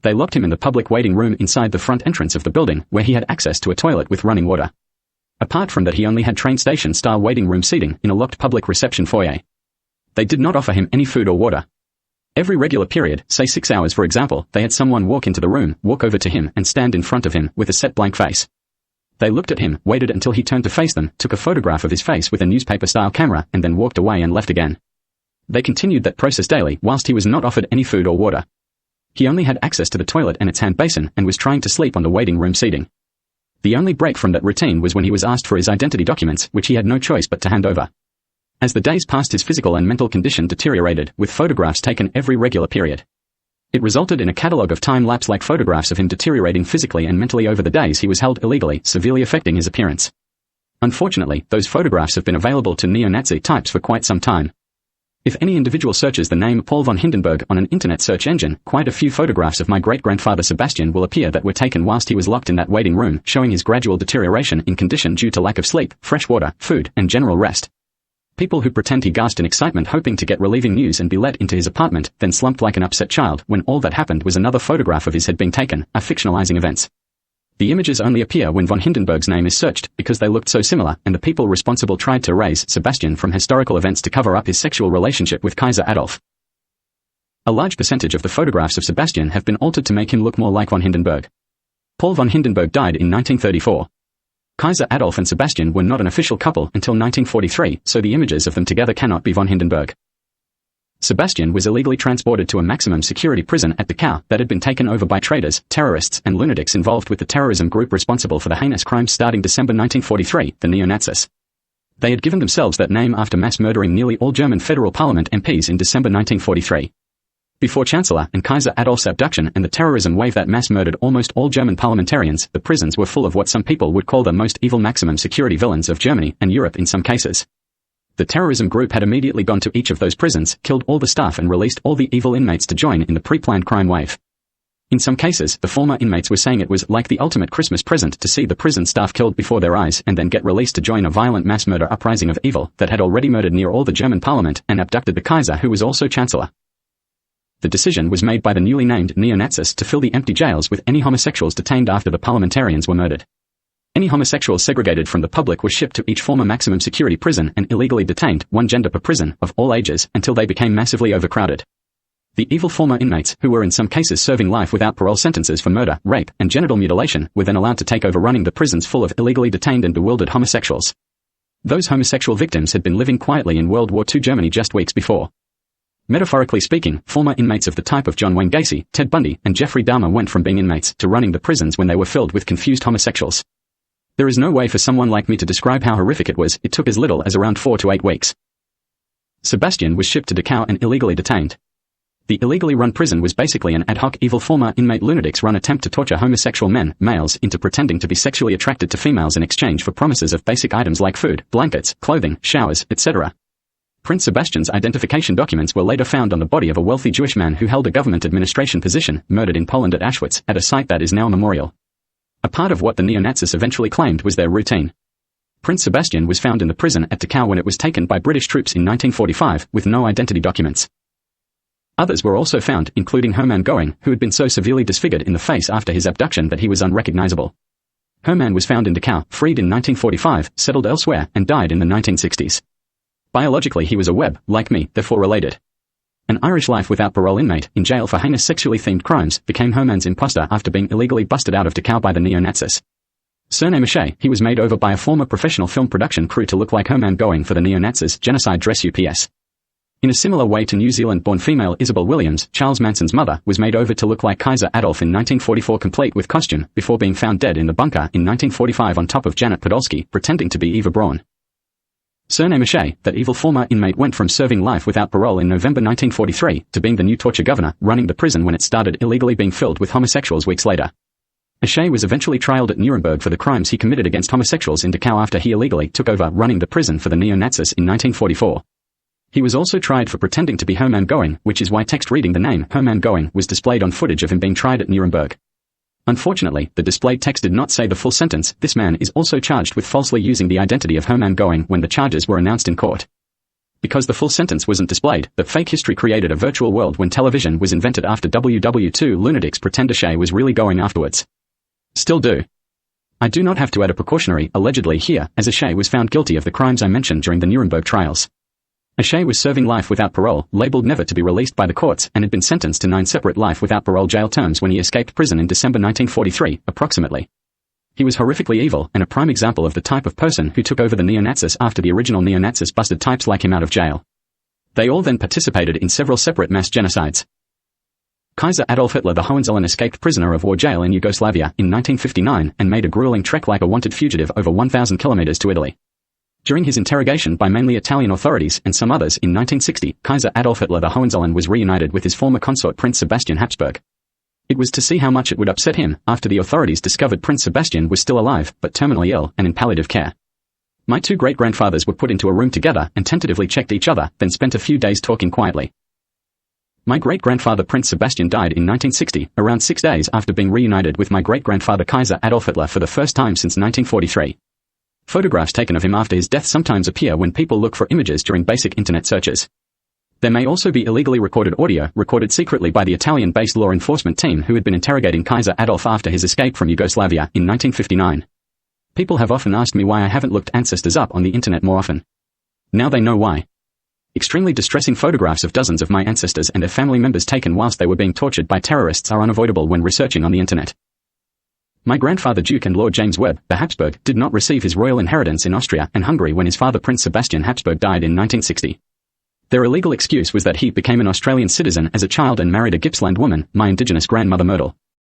They locked him in the public waiting room inside the front entrance of the building, where he had access to a toilet with running water. Apart from that, he only had train station-style waiting room seating in a locked public reception foyer. They did not offer him any food or water. Every regular period, say 6 hours for example, they had someone walk into the room, walk over to him, and stand in front of him with a set blank face. They looked at him, waited until he turned to face them, took a photograph of his face with a newspaper-style camera, and then walked away and left again. They continued that process daily, whilst he was not offered any food or water. He only had access to the toilet and its hand basin, and was trying to sleep on the waiting room seating. The only break from that routine was when he was asked for his identity documents, which he had no choice but to hand over. As the days passed, his physical and mental condition deteriorated, with photographs taken every regular period. It resulted in a catalogue of time-lapse-like photographs of him deteriorating physically and mentally over the days he was held illegally, severely affecting his appearance. Unfortunately, those photographs have been available to neo-Nazi types for quite some time. If any individual searches the name Paul von Hindenburg on an internet search engine, quite a few photographs of my great-grandfather Sebastian will appear that were taken whilst he was locked in that waiting room, showing his gradual deterioration in condition due to lack of sleep, fresh water, food, and general rest. People who pretend he gasped in excitement hoping to get relieving news and be let into his apartment, then slumped like an upset child when all that happened was another photograph of his head being taken, are fictionalizing events. The images only appear when von Hindenburg's name is searched, because they looked so similar, and the people responsible tried to erase Sebastian from historical events to cover up his sexual relationship with Kaiser Adolf. A large percentage of the photographs of Sebastian have been altered to make him look more like von Hindenburg. Paul von Hindenburg died in 1934. Kaiser Adolf and Sebastian were not an official couple until 1943, so the images of them together cannot be von Hindenburg. Sebastian was illegally transported to a maximum security prison at Daccau that had been taken over by traitors, terrorists, and lunatics involved with the terrorism group responsible for the heinous crimes starting December 1943, the neo-Nazis. They had given themselves that name after mass murdering nearly all German federal parliament MPs in December 1943. Before Chancellor and Kaiser Adolf's abduction and the terrorism wave that mass murdered almost all German parliamentarians, the prisons were full of what some people would call the most evil maximum security villains of Germany and Europe in some cases. The terrorism group had immediately gone to each of those prisons, killed all the staff and released all the evil inmates to join in the pre-planned crime wave. In some cases, the former inmates were saying it was like the ultimate Christmas present to see the prison staff killed before their eyes and then get released to join a violent mass murder uprising of evil that had already murdered near all the German parliament and abducted the Kaiser, who was also Chancellor. The decision was made by the newly named neo-Nazis to fill the empty jails with any homosexuals detained after the parliamentarians were murdered. Any homosexuals segregated from the public were shipped to each former maximum security prison and illegally detained, one gender per prison, of all ages, until they became massively overcrowded. The evil former inmates, who were in some cases serving life without parole sentences for murder, rape, and genital mutilation, were then allowed to take over running the prisons full of illegally detained and bewildered homosexuals. Those homosexual victims had been living quietly in World War II Germany just weeks before. Metaphorically speaking, former inmates of the type of John Wayne Gacy, Ted Bundy, and Jeffrey Dahmer went from being inmates to running the prisons when they were filled with confused homosexuals. There is no way for someone like me to describe how horrific it was. It took as little as around 4 to 8 weeks. Sebastian was shipped to Daccau and illegally detained. The illegally run prison was basically an ad hoc evil former inmate lunatics run attempt to torture homosexual men, males, into pretending to be sexually attracted to females in exchange for promises of basic items like food, blankets, clothing, showers, etc. Prince Sebastian's identification documents were later found on the body of a wealthy Jewish man who held a government administration position, murdered in Poland at Auschwitz, at a site that is now a memorial. A part of what the neo-Nazis eventually claimed was their routine. Prince Sebastian was found in the prison at Daccau when it was taken by British troops in 1945, with no identity documents. Others were also found, including Hermann Göring, who had been so severely disfigured in the face after his abduction that he was unrecognizable. Hermann was found in Daccau, freed in 1945, settled elsewhere, and died in the 1960s. Biologically he was a Webb, like me, therefore related. An Irish life without parole inmate, in jail for heinous sexually themed crimes, became Hermann's imposter after being illegally busted out of Daccau by the neo-Nazis. Surname O'Shea, he was made over by a former professional film production crew to look like Hermann Göring for the neo-Nazis' genocide dress UPS. In a similar way to New Zealand-born female Isabel Williams, Charles Manson's mother was made over to look like Kaiser Adolf in 1944 complete with costume, before being found dead in the bunker in 1945 on top of Janet Podolsky, pretending to be Eva Braun. Surname O'Shea, that evil former inmate went from serving life without parole in November 1943 to being the new torture governor, running the prison when it started illegally being filled with homosexuals weeks later. O'Shea was eventually trialed at Nuremberg for the crimes he committed against homosexuals in Daccau after he illegally took over running the prison for the neo-Nazis in 1944. He was also tried for pretending to be Hermann Göring, which is why text reading the name Hermann Göring was displayed on footage of him being tried at Nuremberg. Unfortunately, the displayed text did not say the full sentence. This man is also charged with falsely using the identity of Hermann Göring when the charges were announced in court. Because the full sentence wasn't displayed, that fake history created a virtual world when television was invented after WW2 lunatics pretend Shea was really going afterwards. Still do. I do not have to add a precautionary allegedly here, as Shea was found guilty of the crimes I mentioned during the Nuremberg trials. Shea was serving life without parole, labeled never to be released by the courts, and had been sentenced to 9 separate life without parole jail terms when he escaped prison in December 1943, approximately. He was horrifically evil and a prime example of the type of person who took over the neo-Nazis after the original neo-Nazis busted types like him out of jail. They all then participated in several separate mass genocides. Kaiser Adolf Hitler the Hohenzollern escaped prisoner of war jail in Yugoslavia in 1959 and made a grueling trek like a wanted fugitive over 1,000 kilometers to Italy. During his interrogation by mainly Italian authorities and some others in 1960, Kaiser Adolf Hitler the Hohenzollern was reunited with his former consort Prince Sebastian Habsburg. It was to see how much it would upset him after the authorities discovered Prince Sebastian was still alive, but terminally ill and in palliative care. My 2 great-grandfathers were put into a room together and tentatively checked each other, then spent a few days talking quietly. My great-grandfather Prince Sebastian died in 1960, around 6 days after being reunited with my great-grandfather Kaiser Adolf Hitler for the first time since 1943. Photographs taken of him after his death sometimes appear when people look for images during basic internet searches. There may also be illegally recorded audio, recorded secretly by the Italian-based law enforcement team who had been interrogating Kaiser Adolf after his escape from Yugoslavia in 1959. People have often asked me why I haven't looked ancestors up on the internet more often. Now they know why. Extremely distressing photographs of dozens of my ancestors and their family members taken whilst they were being tortured by terrorists are unavoidable when researching on the internet. My grandfather Duke and Lord James Webb, the Habsburg, did not receive his royal inheritance in Austria and Hungary when his father Prince Sebastian Habsburg died in 1960. Their illegal excuse was that he became an Australian citizen as a child and married a Gippsland woman, my indigenous grandmother Myrtle.